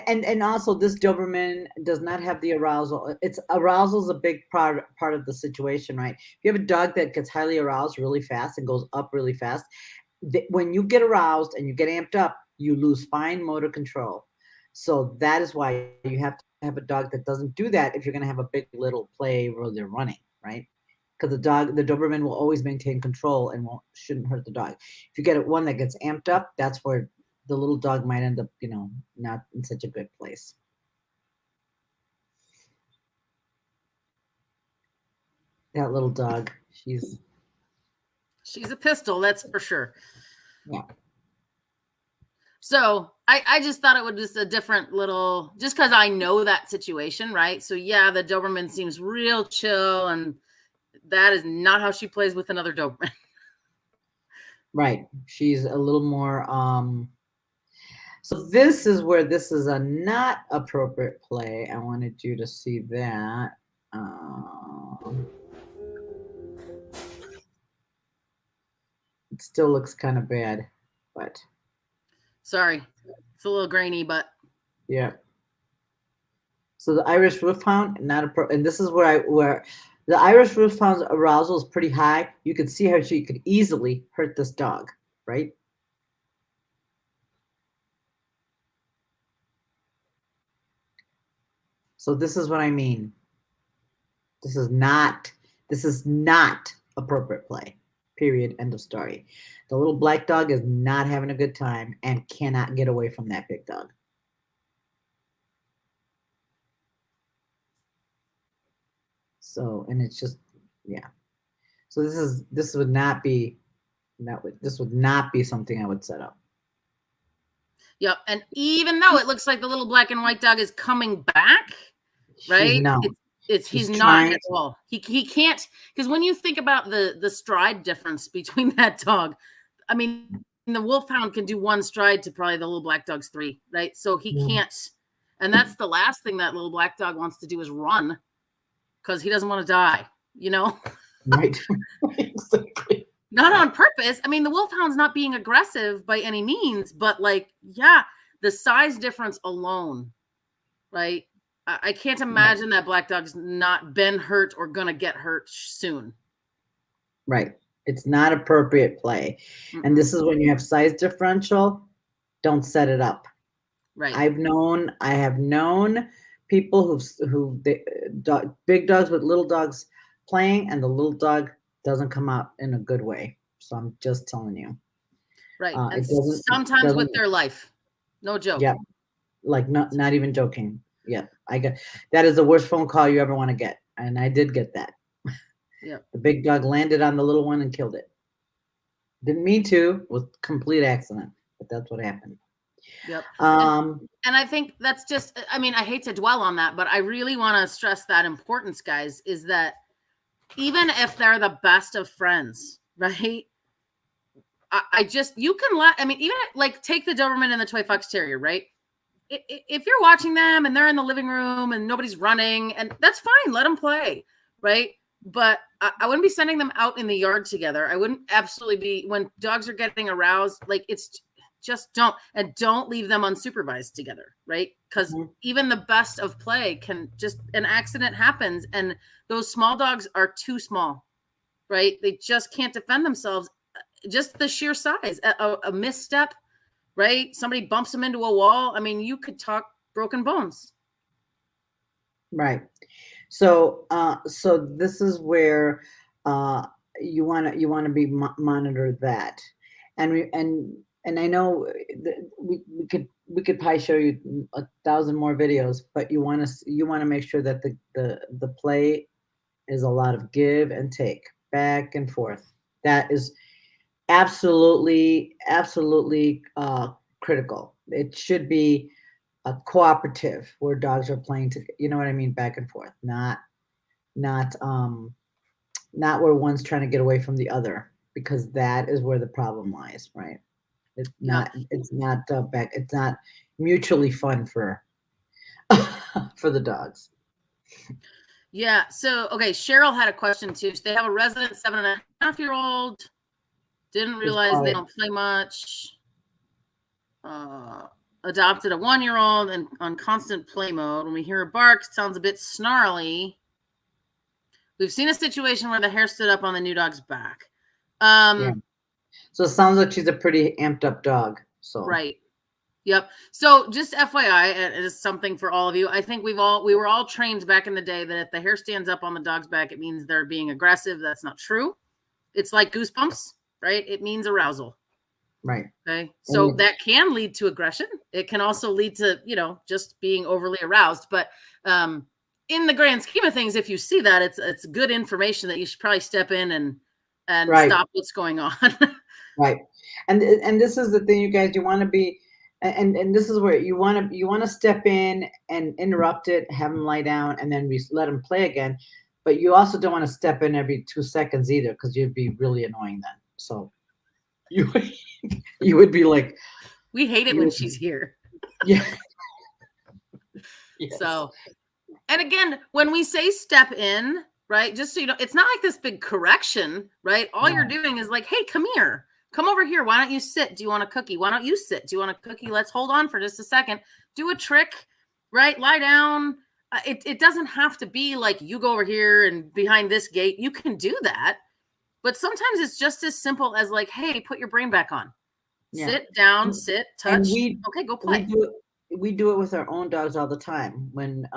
And also this Doberman does not have the arousal. It's arousal is a big part of the situation, right? If you have a dog that gets highly aroused really fast and goes up really fast, when you get aroused and you get amped up, you lose fine motor control. So that is why you have to have a dog that doesn't do that if you're going to have a big little play where they're running, right? Because the Doberman will always maintain control and shouldn't hurt the dog. If you get one that gets amped up, that's where the little dog might end up, not in such a good place. That little dog, she's a pistol, that's for sure. yeah. So I just thought it was just a different little, just because I know that situation, right? So yeah, the Doberman seems real chill, and that is not how she plays with another Doberman. Right. She's a little more so this is where this is a not appropriate play. I wanted you to see that. It still looks kind of bad, but Sorry, it's a little grainy, but yeah. So the Irish Wolfhound, not a and this is where the Irish Wolfhound's arousal is pretty high. You could see how she could easily hurt this dog, right? So this is what I mean. This is not appropriate play. Period. End of story. The little black dog is not having a good time and cannot get away from that big dog. So, and it's just, yeah. So this would not be something I would set up. yep. And even though it looks like the little black and white dog is coming back, right? He's not at all. He can't, because when you think about the stride difference between that dog, I mean, the wolfhound can do one stride to probably the little black dog's 3, right? So he can't, and that's the last thing that little black dog wants to do is run, because he doesn't want to die, Right. Exactly. Not on purpose. I mean, the wolfhound's not being aggressive by any means, but the size difference alone, right? I can't imagine that black dog's not been hurt or gonna get hurt soon. Right. It's not appropriate play. And this is when you have size differential, don't set it up. Right. I have known people big dogs with little dogs playing, and the little dog doesn't come out in a good way. So I'm just telling you. Right. And sometimes with their life. No joke. Yeah. Like not even joking. Yeah. That is the worst phone call you ever want to get. And I did get that. Yeah. The big dog landed on the little one and killed it. Didn't mean to, was complete accident, but that's what happened. Yep. And I think that's just, I mean, I hate to dwell on that, but I really want to stress that importance, guys, is that even if they're the best of friends, right? You can even like take the Doberman and the Toy Fox Terrier, right? If you're watching them and they're in the living room and nobody's running, and that's fine, let them play, right? But I wouldn't be sending them out in the yard together. I wouldn't absolutely be, when dogs are getting aroused, like it's just don't leave them unsupervised together, right? Because even the best of play can just, an accident happens, and those small dogs are too small, right? They just can't defend themselves. Just the sheer size, a misstep, right? Somebody bumps them into a wall. I mean, you could talk broken bones. Right. So, so this is where you want to be monitor that, and I know we could probably show you 1,000 more videos, but you want to make sure that the play is a lot of give and take, back and forth. That is absolutely critical. It should be a cooperative where dogs are playing you know what I mean, back and forth, not where one's trying to get away from the other, because that is where the problem lies, right? It's not mutually fun for the dogs. Yeah. So, okay. Cheryl had a question too. So they have a resident 7.5-year-old. Didn't realize they don't play much. Adopted a 1-year-old and on constant play mode. When we hear a bark, it sounds a bit snarly. We've seen a situation where the hair stood up on the new dog's back. Yeah. So it sounds like she's a pretty amped up dog. So right. Yep. So just FYI, it is something for all of you. I think we were all trained back in the day that if the hair stands up on the dog's back, it means they're being aggressive. That's not true. It's like goosebumps, right? It means arousal. Right. Okay. So that can lead to aggression. It can also lead to, just being overly aroused. But in the grand scheme of things, if you see that, it's good information that you should probably step in and right. Stop what's going on. Right. And this is the thing, you guys, you want to be, and this is where you want to step in and interrupt it, have them lie down, and then let them play again. But you also don't want to step in every 2 seconds either, because you'd be really annoying then. So you would be like, we hate it when she's here. Yeah. Yes. So, and again, when we say step in, right, just so you know, it's not like this big correction, right? All you're doing is like, hey, come here, Come over here. Why don't you sit? Do you want a cookie? Why don't you sit? Do you want a cookie? Let's hold on for just a second. Do a trick, right? Lie down. It doesn't have to be like you go over here and behind this gate. You can do that. But sometimes it's just as simple as like, hey, put your brain back on. Yeah. Sit down, sit, And touch. Okay, go we play. do it with our own dogs all the time. When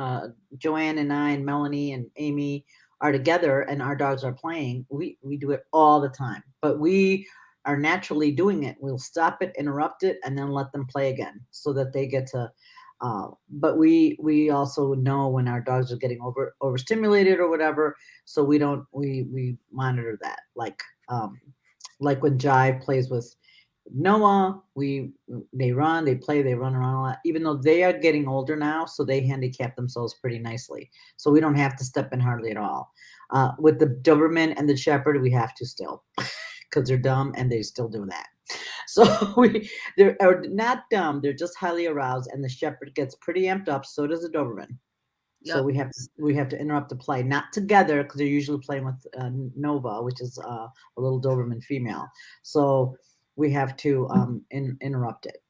Joanne and I and Melanie and Amy are together and our dogs are playing, we do it all the time. But we are naturally doing it. We'll stop it, interrupt it, and then let them play again so that they get to. But we also know when our dogs are getting overstimulated or whatever, so we don't we monitor that. Like when Jive plays with Noah, they run, they play, they run around a lot. Even though they are getting older now, so they handicap themselves pretty nicely. So we don't have to step in hardly at all. With the Doberman and the Shepherd, we have to still because they're dumb and they still do that. So they're not dumb; they're just highly aroused, and the Shepherd gets pretty amped up. So does the Doberman. So Yep. we have to interrupt the play, not together because they're usually playing with Nova, which is a little Doberman female. So we have to interrupt it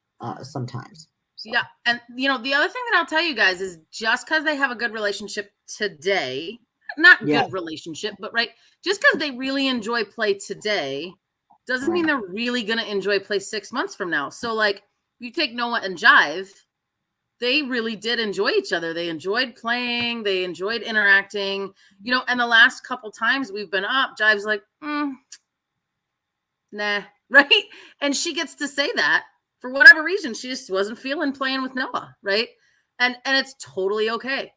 sometimes. So. Yeah. And, the other thing that I'll tell you guys is just because they have a good relationship today, not Yeah. good relationship, but right, just because they really enjoy play today doesn't mean they're really going to enjoy play 6 months from now. So, like, you take Noah and Jive, they really did enjoy each other. They enjoyed playing. They enjoyed interacting, and the last couple times we've been up, Jive's like, nah, right? And she gets to say that for whatever reason. She just wasn't feeling playing with Noah, right? And it's totally okay,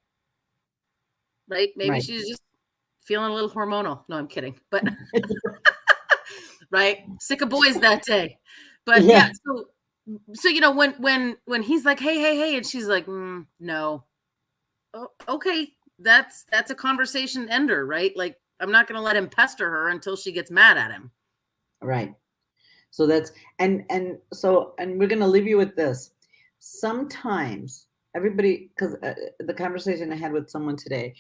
right? Maybe she's just feeling a little hormonal. No, I'm kidding. But right, sick of boys that day. But yeah, so when he's like, hey, and she's like, no. Oh, okay, that's a conversation ender, right? Like, I'm not going to let him pester her until she gets mad at him. Right. So that's and we're going to leave you with this. Sometimes everybody, because the conversation I had with someone today,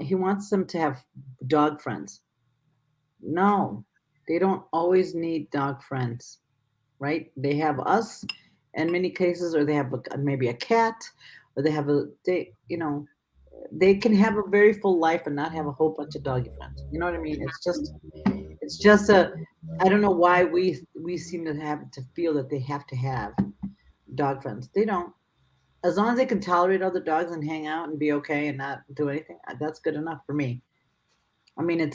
he wants them to have dog friends. No, they don't always need dog friends, right? They have us in many cases, or they have maybe a cat, or they have they can have a very full life and not have a whole bunch of doggy friends. You know what I mean? It's just I don't know why we seem to feel that they have to have dog friends. They don't. As long as they can tolerate other dogs and hang out and be okay and not do anything, that's good enough for me. I mean,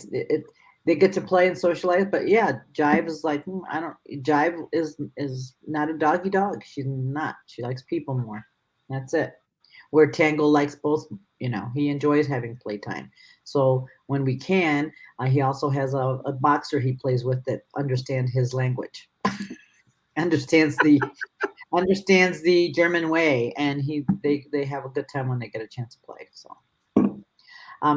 they get to play and socialize, but yeah, Jive is like, Jive is not a doggy dog. She's not. She likes people more. That's it. Where Tango likes both, he enjoys having playtime. So when we can, he also has a boxer he plays with that understands his language, understands the German way, and they have a good time when they get a chance to play.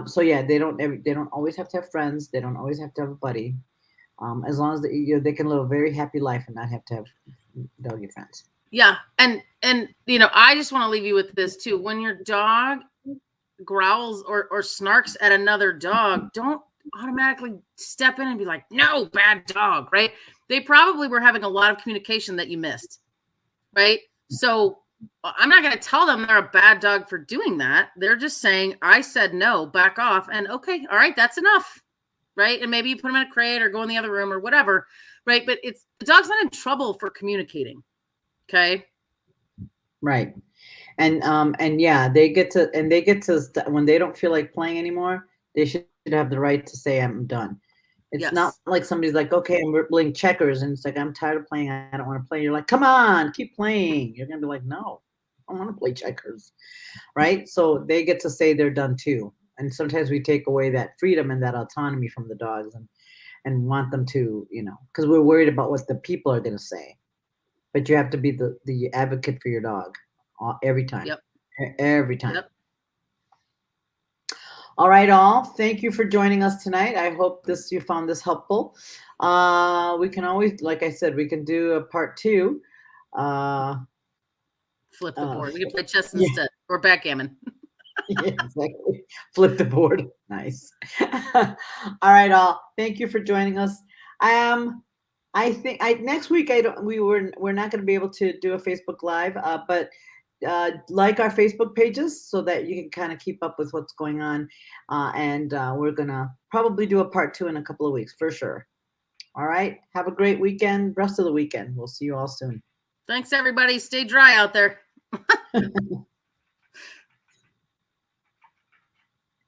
So yeah, they don't always have to have friends. They don't always have to have a buddy. As long as they can live a very happy life and not have to have doggy friends. Yeah, and I just want to leave you with this too. When your dog growls or snarks at another dog, don't automatically step in and be like, "No, bad dog," right? They probably were having a lot of communication that you missed, right? So I'm not going to tell them they're a bad dog for doing that. They're just saying, I said no, back off. And okay, all right, that's enough. Right. And maybe you put them in a crate or go in the other room or whatever. Right. But the dog's not in trouble for communicating. Okay. Right. And yeah, they get to when they don't feel like playing anymore, they should have the right to say, I'm done. It's not like somebody's like, okay, and we're playing checkers, and it's like, I'm tired of playing. I don't want to play. You're like, come on, keep playing. You're gonna be like, no, I don't want to play checkers, right? So they get to say they're done too. And sometimes we take away that freedom and that autonomy from the dogs, and want them to, because we're worried about what the people are gonna say. But you have to be the advocate for your dog every time. Yep. Every time. Yep. All right, all. Thank you for joining us tonight. I hope you found this helpful. We can always, like I said, we can do a part 2. Flip the board. We can play chess instead, or backgammon. Yeah, exactly. Flip the board. Nice. All right, all. Thank you for joining us. I think next week I don't. We're not going to be able to do a Facebook Live, but like our Facebook pages so that you can kind of keep up with what's going on. And we're gonna probably do a part 2 in a couple of weeks for sure. All right. Have a great weekend. Rest of the weekend. We'll see you all soon. Thanks, everybody. Stay dry out there.